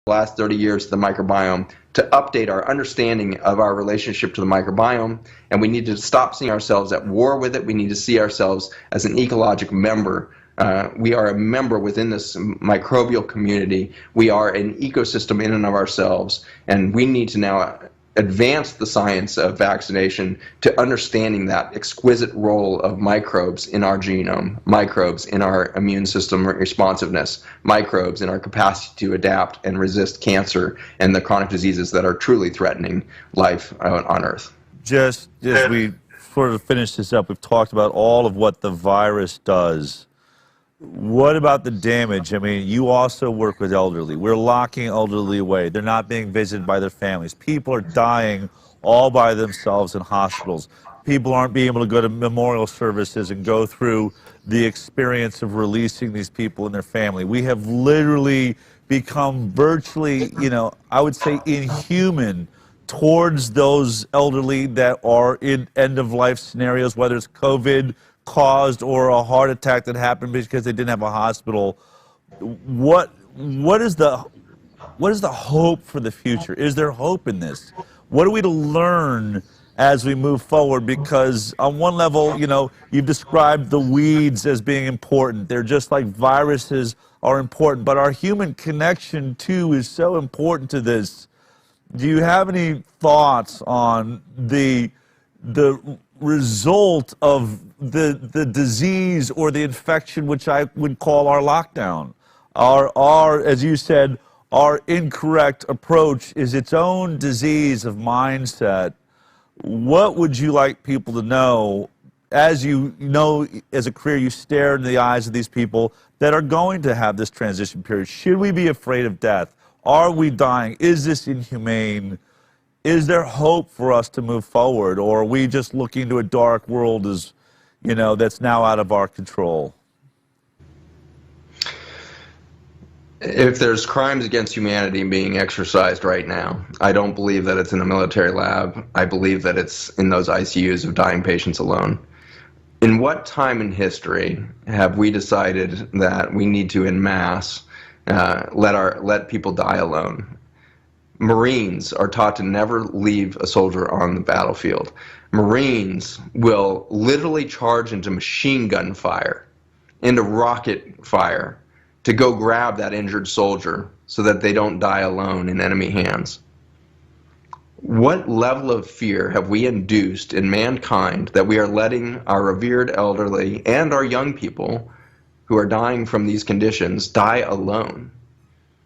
last 30 years to the microbiome to update our understanding of our relationship to the microbiome, and we need to stop seeing ourselves at war with it. We need to see ourselves as an ecologic member. We are a member within this microbial community. We are an ecosystem in and of ourselves, and we need to now advance the science of vaccination to understanding that exquisite role of microbes in our genome, microbes in our immune system responsiveness, microbes in our capacity to adapt and resist cancer and the chronic diseases that are truly threatening life on Earth. Just as we sort of finish this up, we've talked about all of what the virus does. What about the damage? I mean, you also work with elderly. We're locking elderly away. They're not being visited by their families. People are dying all by themselves in hospitals. People aren't being able to go to memorial services and go through the experience of releasing these people and their family. We have literally become virtually, I would say inhuman towards those elderly that are in end-of-life scenarios, whether it's COVID caused or a heart attack that happened because they didn't have a hospital. What is the hope for the future? Is there hope in this? What are we to learn as we move forward? Because on one level, you've described the weeds as being important. They're just like viruses are important, but our human connection too is so important to this. Do you have any thoughts on the result of the disease or the infection, which I would call our lockdown? Our, as you said, our incorrect approach is its own disease of mindset. What would you like people to know, as you know, as a career, you stare in the eyes of these people that are going to have this transition period? Should we be afraid of death? Are we dying? Is this inhumane? Is there hope for us to move forward, or are we just looking to a dark world that's now out of our control? If there's crimes against humanity being exercised right now, I don't believe that it's in a military lab. I believe that it's in those ICUs of dying patients alone. In what time in history have we decided that we need to, en masse, let people die alone? Marines are taught to never leave a soldier on the battlefield. Marines will literally charge into machine gun fire, into rocket fire, to go grab that injured soldier so that they don't die alone in enemy hands. What level of fear have we induced in mankind that we are letting our revered elderly and our young people who are dying from these conditions die alone?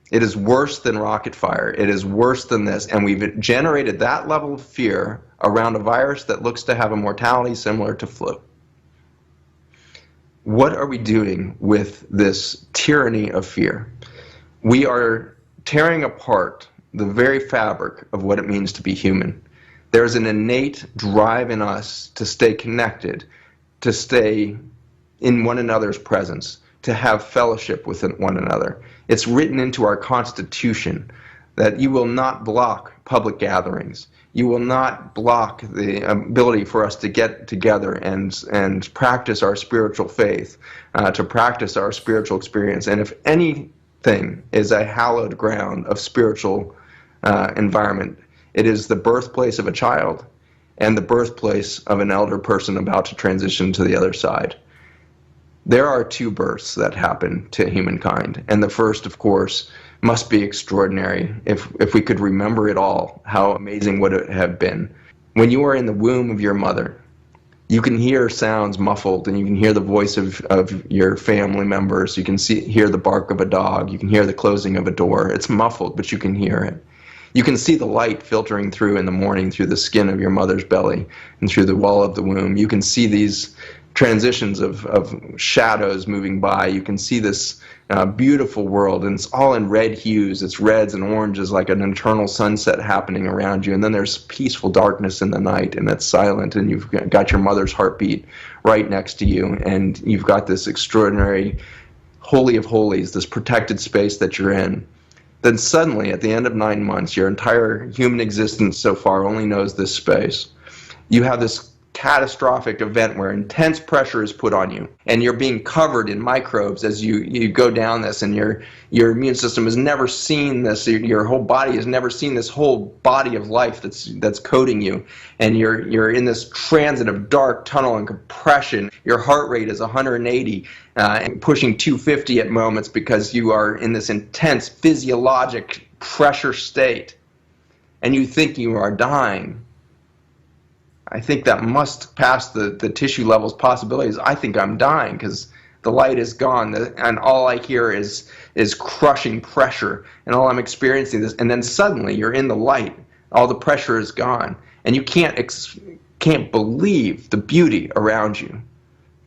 It is worse than rocket fire. It is worse than this. And we've generated that level of fear around a virus that looks to have a mortality similar to flu. What are we doing with this tyranny of fear? We are tearing apart the very fabric of what it means to be human. There is an innate drive in us to stay connected, to stay in one another's presence, to have fellowship with one another. It's written into our Constitution that you will not block public gatherings. You will not block the ability for us to get together and practice our spiritual faith, to practice our spiritual experience. And if anything is a hallowed ground of spiritual environment, it is the birthplace of a child and the birthplace of an elder person about to transition to the other side. There are two births that happen to humankind, and the first, of course, must be extraordinary. If we could remember it all, how amazing would it have been? When you are in the womb of your mother, you can hear sounds muffled, and you can hear the voice of your family members. You can hear the bark of a dog. You can hear the closing of a door. It's muffled, but you can hear it. You can see the light filtering through in the morning through the skin of your mother's belly and through the wall of the womb. You can see these transitions of shadows moving by. You can see this beautiful world, and it's all in red hues. It's reds and oranges, like an eternal sunset happening around you. And then there's peaceful darkness in the night, and it's silent, and you've got your mother's heartbeat right next to you, and you've got this extraordinary holy of holies, this protected space that you're in. Then suddenly, at the end of 9 months, your entire human existence so far only knows this space. You have this catastrophic event where intense pressure is put on you and you're being covered in microbes as you go down this, and your immune system has never seen this, your whole body has never seen this whole body of life that's coating you, and you're in this transit of dark tunnel and compression. Your heart rate is 180 and pushing 250 at moments because you are in this intense physiologic pressure state, and you think you are dying. I think that must pass the tissue levels possibilities. I think I'm dying because the light is gone, and all I hear is crushing pressure, and all I'm experiencing is, and then suddenly you're in the light, all the pressure is gone, and you can't believe the beauty around you.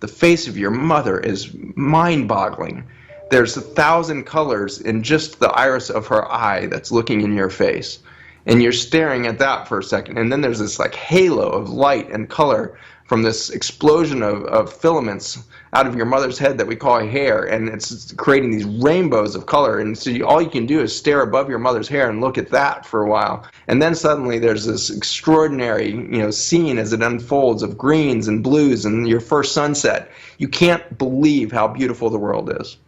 The face of your mother is mind-boggling. There's 1,000 colors in just the iris of her eye that's looking in your face. And you're staring at that for a second, and then there's this like halo of light and color from this explosion of filaments out of your mother's head that we call hair, and it's creating these rainbows of color. And so all you can do is stare above your mother's hair and look at that for a while. And then suddenly there's this extraordinary, scene as it unfolds of greens and blues and your first sunset. You can't believe how beautiful the world is.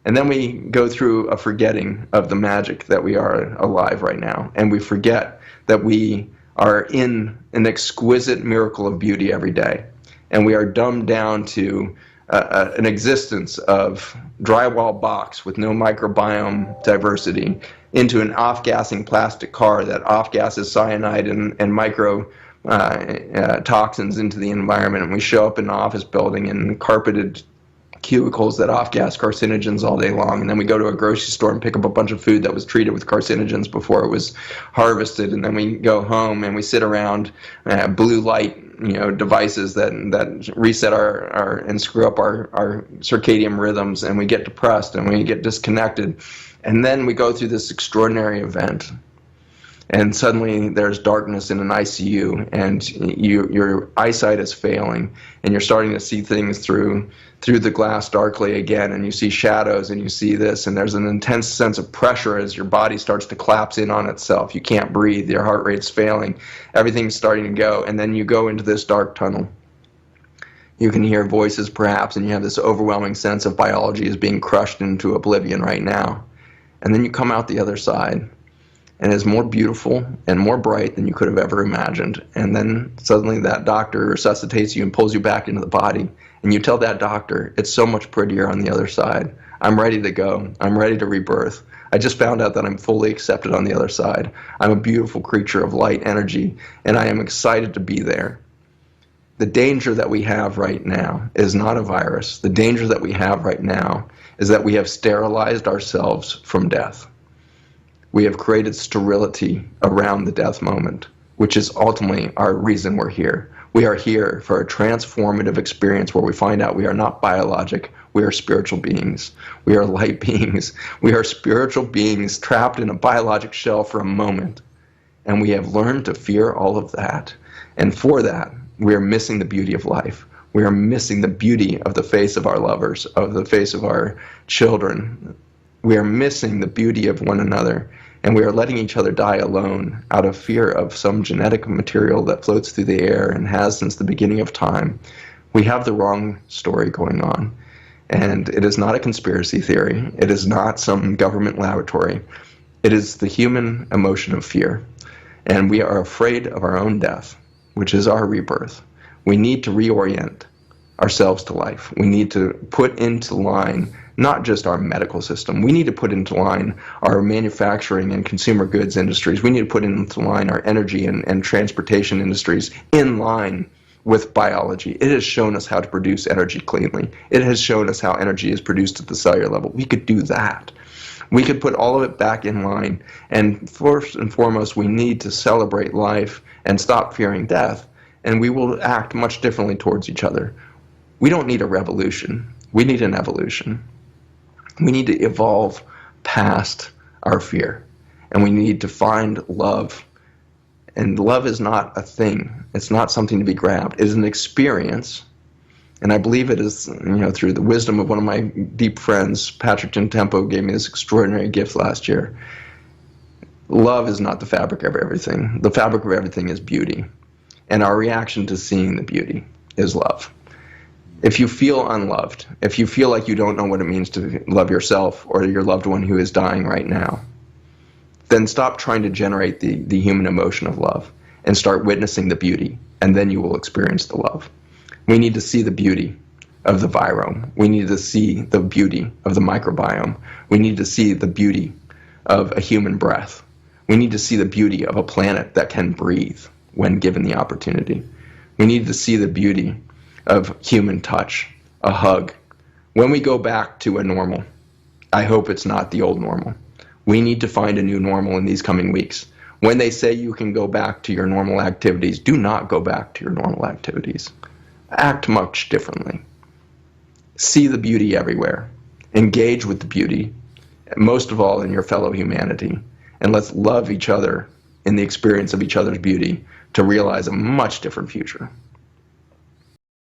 And then we go through a forgetting of the magic that we are alive right now. And we forget that we are in an exquisite miracle of beauty every day. And we are dumbed down to an existence of drywall box with no microbiome diversity into an off-gassing plastic car that off-gasses cyanide and micro toxins into the environment. And we show up in an office building in carpeted cubicles that off-gas carcinogens all day long, and then we go to a grocery store and pick up a bunch of food that was treated with carcinogens before it was harvested, and then we go home and we sit around blue light devices that reset our and screw up our circadian rhythms, and we get depressed and we get disconnected, and then we go through this extraordinary event. And suddenly there's darkness in an ICU, and your eyesight is failing, and you're starting to see things through the glass darkly again, and you see shadows, and you see this, and there's an intense sense of pressure as your body starts to collapse in on itself. You can't breathe, your heart rate's failing, everything's starting to go, and then you go into this dark tunnel. You can hear voices perhaps, and you have this overwhelming sense of biology is being crushed into oblivion right now. And then you come out the other side, and it's more beautiful and more bright than you could have ever imagined. And then suddenly that doctor resuscitates you and pulls you back into the body. And you tell that doctor, it's so much prettier on the other side. I'm ready to go. I'm ready to rebirth. I just found out that I'm fully accepted on the other side. I'm a beautiful creature of light energy, and I am excited to be there. The danger that we have right now is not a virus. The danger that we have right now is that we have sterilized ourselves from death. We have created sterility around the death moment, which is ultimately our reason we're here. We are here for a transformative experience where we find out we are not biologic, we are spiritual beings. We are light beings. We are spiritual beings trapped in a biologic shell for a moment. And we have learned to fear all of that. And for that, we are missing the beauty of life. We are missing the beauty of the face of our lovers, of the face of our children. We are missing the beauty of one another. And we are letting each other die alone out of fear of some genetic material that floats through the air and has since the beginning of time. We have the wrong story going on. And it is not a conspiracy theory. It is not some government laboratory. It is the human emotion of fear. And we are afraid of our own death, which is our rebirth. We need to reorient ourselves to life. We need to put into line not just our medical system. We need to put into line our manufacturing and consumer goods industries. We need to put into line our energy and transportation industries in line with biology. It has shown us how to produce energy cleanly. It has shown us how energy is produced at the cellular level. We could do that. We could put all of it back in line. And first and foremost, we need to celebrate life and stop fearing death. And we will act much differently towards each other. We don't need a revolution. We need an evolution. We need to evolve past our fear. And we need to find love. And love is not a thing. It's not something to be grabbed. It is an experience. And I believe it is, through the wisdom of one of my deep friends, Patrick Gentempo, gave me this extraordinary gift last year. Love is not the fabric of everything. The fabric of everything is beauty. And our reaction to seeing the beauty is love. If you feel unloved, if you feel like you don't know what it means to love yourself or your loved one who is dying right now, then stop trying to generate the human emotion of love and start witnessing the beauty, and then you will experience the love. We need to see the beauty of the virome. We need to see the beauty of the microbiome. We need to see the beauty of a human breath. We need to see the beauty of a planet that can breathe when given the opportunity. We need to see the beauty of human touch, a hug. When we go back to a normal, I hope it's not the old normal. We need to find a new normal in these coming weeks. When they say you can go back to your normal activities, do not go back to your normal activities. Act much differently. See the beauty everywhere. Engage with the beauty, most of all in your fellow humanity. And let's love each other in the experience of each other's beauty to realize a much different future.